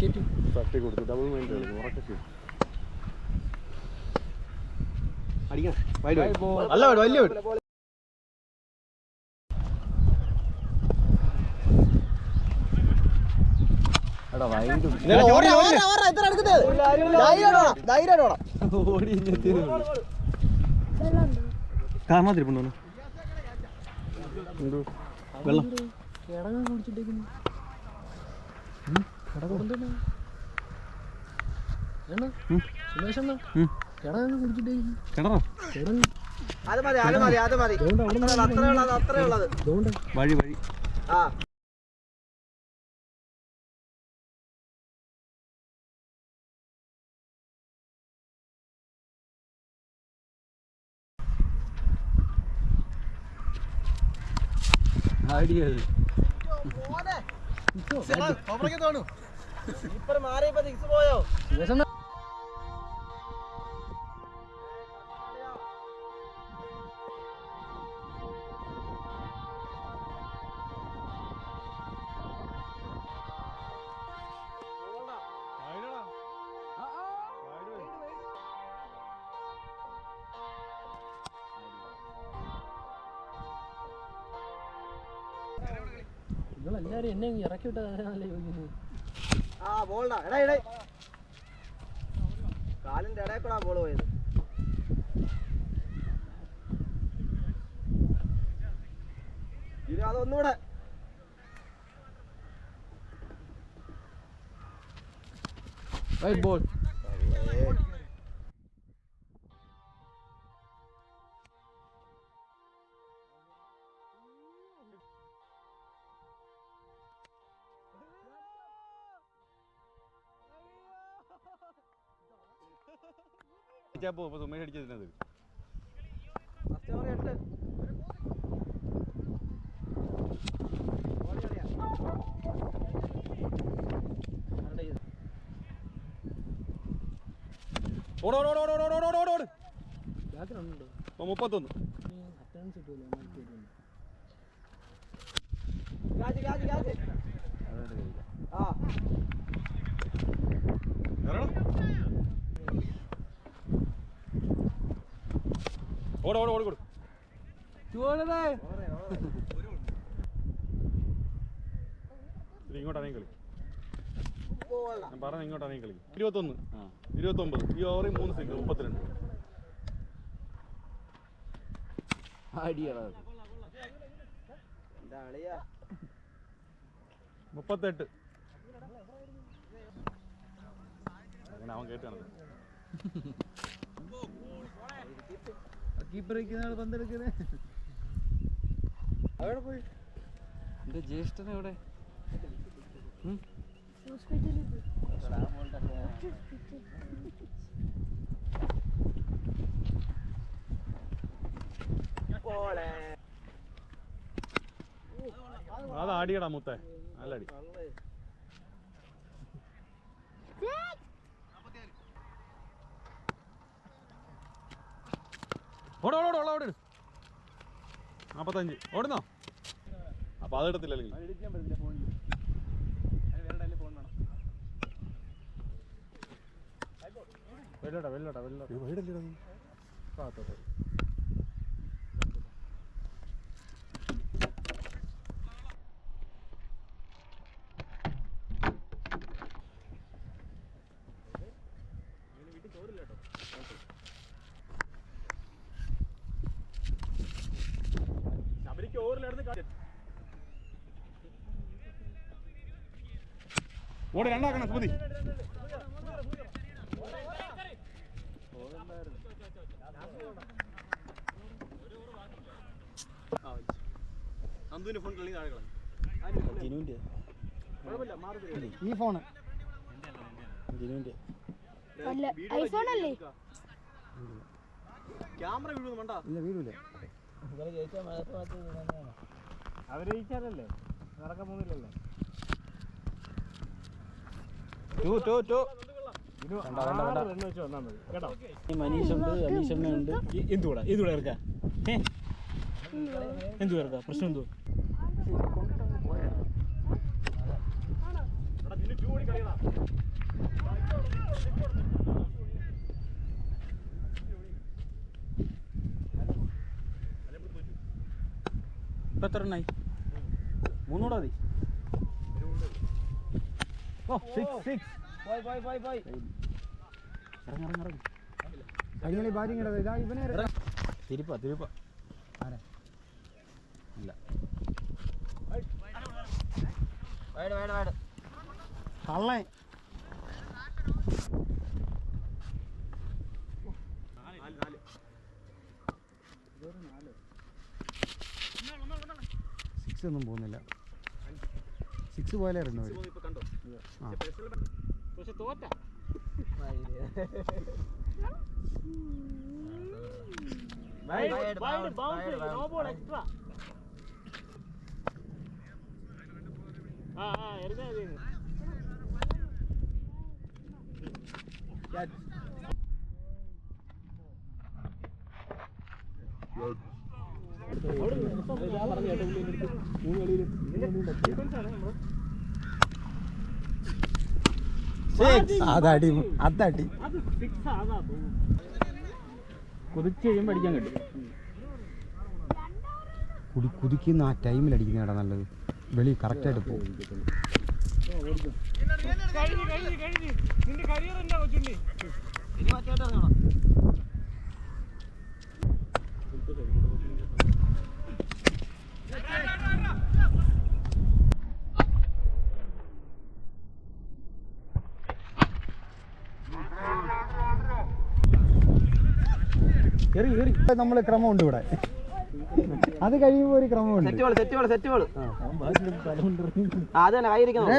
തട്ടി കൊടുത്തു double mind കളിക്കും ഉറക്കെ അല്ല വലിയ കാരണത്തിരിപ്പുണ്ടോ വെള്ളം വഴി വഴി ആടിയത് പോയോ നിങ്ങളെല്ലാരും എന്നെ ഇറക്കി വിട്ടതല്ലേ ചോദിക്കുന്നത്. കാലിന്റെ ഇടയിൽ കൂടാ ബോൾ പോയത്. അതൊന്നുകൂടെ ബോൾ സുമേഷ് അടിച്ചതിനത് ഓടോടോടോടോടോടോടോട് 31 ഓടോടോട് ഇങ്ങോട്ടാണെങ്കിൽ കളി ഞാൻ പറഞ്ഞ ഇങ്ങോട്ടാണെങ്കിൽ കളി 21 29 ഈ ഓവറിൽ 3 സിംഗിൾ 32 38 അങ്ങനെ അവൻ കേട്ടാണ് കീപ്പർ വയ്ക്കുന്ന പന്തെടുക്കുന്നത്. അവിടെ പോയി എന്റെ ജ്യേഷ്ഠൻ എവിടെ? അത് ആടിയടാ മുത്തേ, നല്ല അടി. ഓടോടോടോ അവിടെ 45 ഓടുന്നോ? അപ്പൊ അതെടുത്തില്ലെങ്കിൽ ഓടെ രണ്ടാക്കണം സുമതി. ഈ ഫോണ് ക്യാമറ വീഴുന്നുണ്ടോ? ഇല്ല വീഴൂല. അവര് ജയിച്ചാലല്ലേ നടക്കാൻ പോകുന്നില്ലല്ലോ. മനീഷുണ്ട്, അനീഷണ്ണുണ്ട്. എന്തുകൂടാ ഇറക്കാം, എന്തു ഇറക്കാം, പ്രശ്നം എന്തോ? നിന്നെ എത്ര എണ്ണായി? 3 കൂടെ മതി. ഓ 6 പോയി. ഇറങ്ങി. കഴിഞ്ഞ ബാറ്റിംഗ് ഇതാ ഇവനെ തിരിപ്പാ ഇല്ല കള്ളൻ. സിക്സ് ഒന്നും പോകുന്നില്ല. 6 പോലെ ഇറങ്ങും. പക്ഷെ തോറ്റ അതടി അതടി കുതിച്ച് കഴിയുമ്പോൾ അടിക്കാൻ കിട്ടും. കുതിക്കുന്ന ആ ടൈമിൽ അടിക്കുന്നതാണ് നല്ലത്. വെളി കറക്റ്റായിട്ട് പോകും. നമ്മള് ക്രമമുണ്ട് ഇവിടെ. അത് കഴിയുമ്പോ ഒരു ക്രമമുണ്ട്.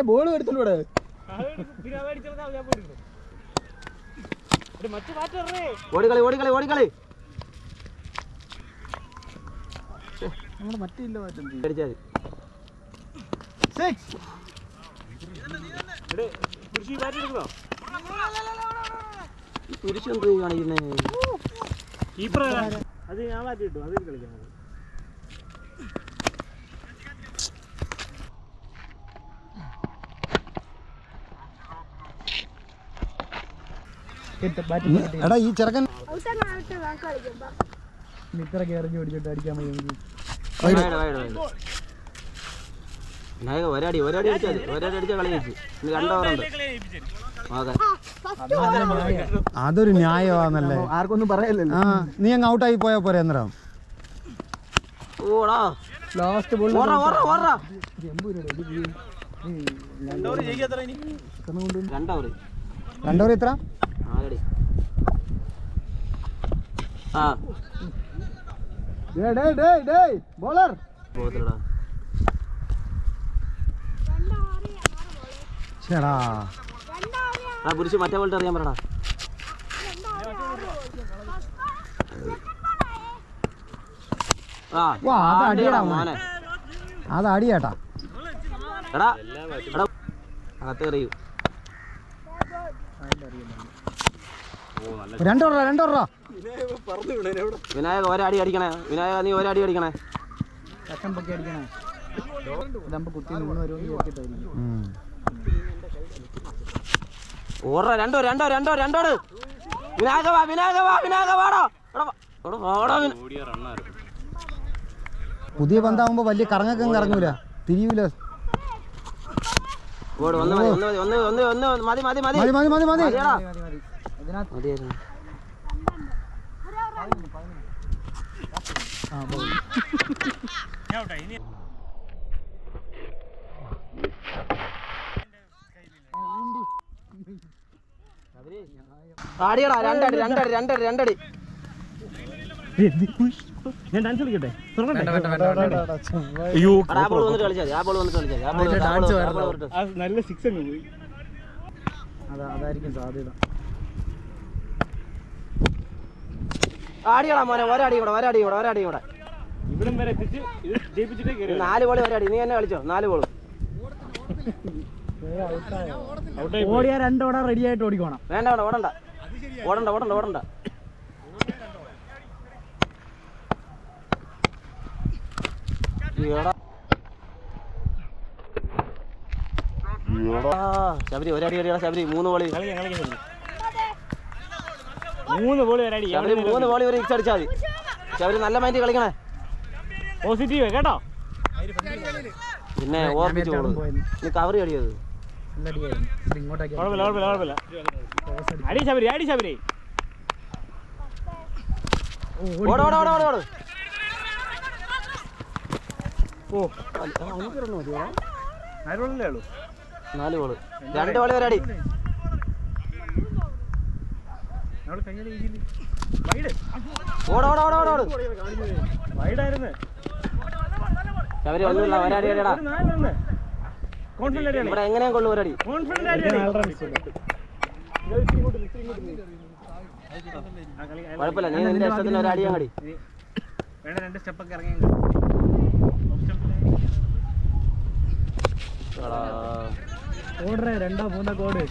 ബോൾ എടുത്തോളൂടെ. ഓടിക്കളി നമ്മുടെ മറ്റില്ല മാറ്റം. കുരിശെന്ത് കാണിക്കുന്നേ? അത് ഞാൻ മാറ്റി കിട്ടും. അതിൽ കളിക്കാൻ എടാ ഈ ചെറുക്കൻ ഇത്രക്ക് എറിഞ്ഞു പിടിച്ചിട്ട് അടിക്കാൻ ഒരടി അടിച്ചാൽ കളി വെച്ച് 2 ഓവറുണ്ട്. അതൊരു ന്യായമാണല്ലേ. ആർക്കൊന്നും പറയല്ലോ. നീ അങ്ങ് ഔട്ടായി പോയാ പോരെ അന്നേരം. ലാസ്റ്റ് ബോൾ 2 ഓവർ എത്ര? ബോളർ ചേടാ പുരുഷ മറ്റേ ബോൾട്ട് അറിയാൻ പറടാ. അത് അടിയാട്ടാ. എടാ അകത്ത് കറിയൂ. 2 ഓവർ. വിനായക ഒരടി അടിക്കണേ. വിനായക നീ ഒരടി അടിക്കണേ. ഓട 2 വിനായക വാടാ. പുതിയ പന്താവുമ്പോ വലിയ കറങ്ങൊക്കെ കറങ്ങൂല, തിരിയൂല. ആടിയടാ 2 അടി. ഞാൻ ഡാൻസ് കളിക്കട്ടെ? നല്ല 6 അങ്ങ് പോയി. അതായിരിക്കും സാധ്യത. ആടിയടാ മോനെ, ഒരടി കൂടെ. ഇവിടം വരെ എത്തിച്ച് ഇത് ജയിപ്പിച്ചിട്ടേ കയറി. 4 ബോൾ ഒരടി. നീ തന്നെ കളിച്ചോ. 4 ബോൾ ഓടിയാ 2 ഓടാൻ റെഡി ആയിട്ട് ഓടിക്കോണം. വേണ്ട ഓടണ്ട. ശബരി ഒരടി അടിയാ. ശബരി 3 ബോളി. 3 ബോൾ വരെ അടി. ശബരി 3 ബോളി വരെ 6 അടിച്ചാൽ മതി. ശബരി നല്ല മൈൻഡ് കളിക്കണേ. പോസിറ്റീവ് കേട്ടോ. പിന്നെ ഓർപ്പിച്ചു നീ കവറി അടിയത് അടി ശബരി അടി ശബരി ഓട് ഓട് ഓട് ഓട് ഓട് ഓ 4 ബോള് 2 ബോള് വരെ അടി ഓട് ഓട് ഓട് ഓട് ഓട് ശബരി ഒന്നുമില്ല ഒരടി അടിയടാ ഇവിടെ എങ്ങനെയാ കൊള്ളു ഒരടി കുഴപ്പമില്ല നീ നിന്റെ ഇഷ്ടത്തിന് ഒരടി അങ്ങടി ഓടറേ 2 3 കോട്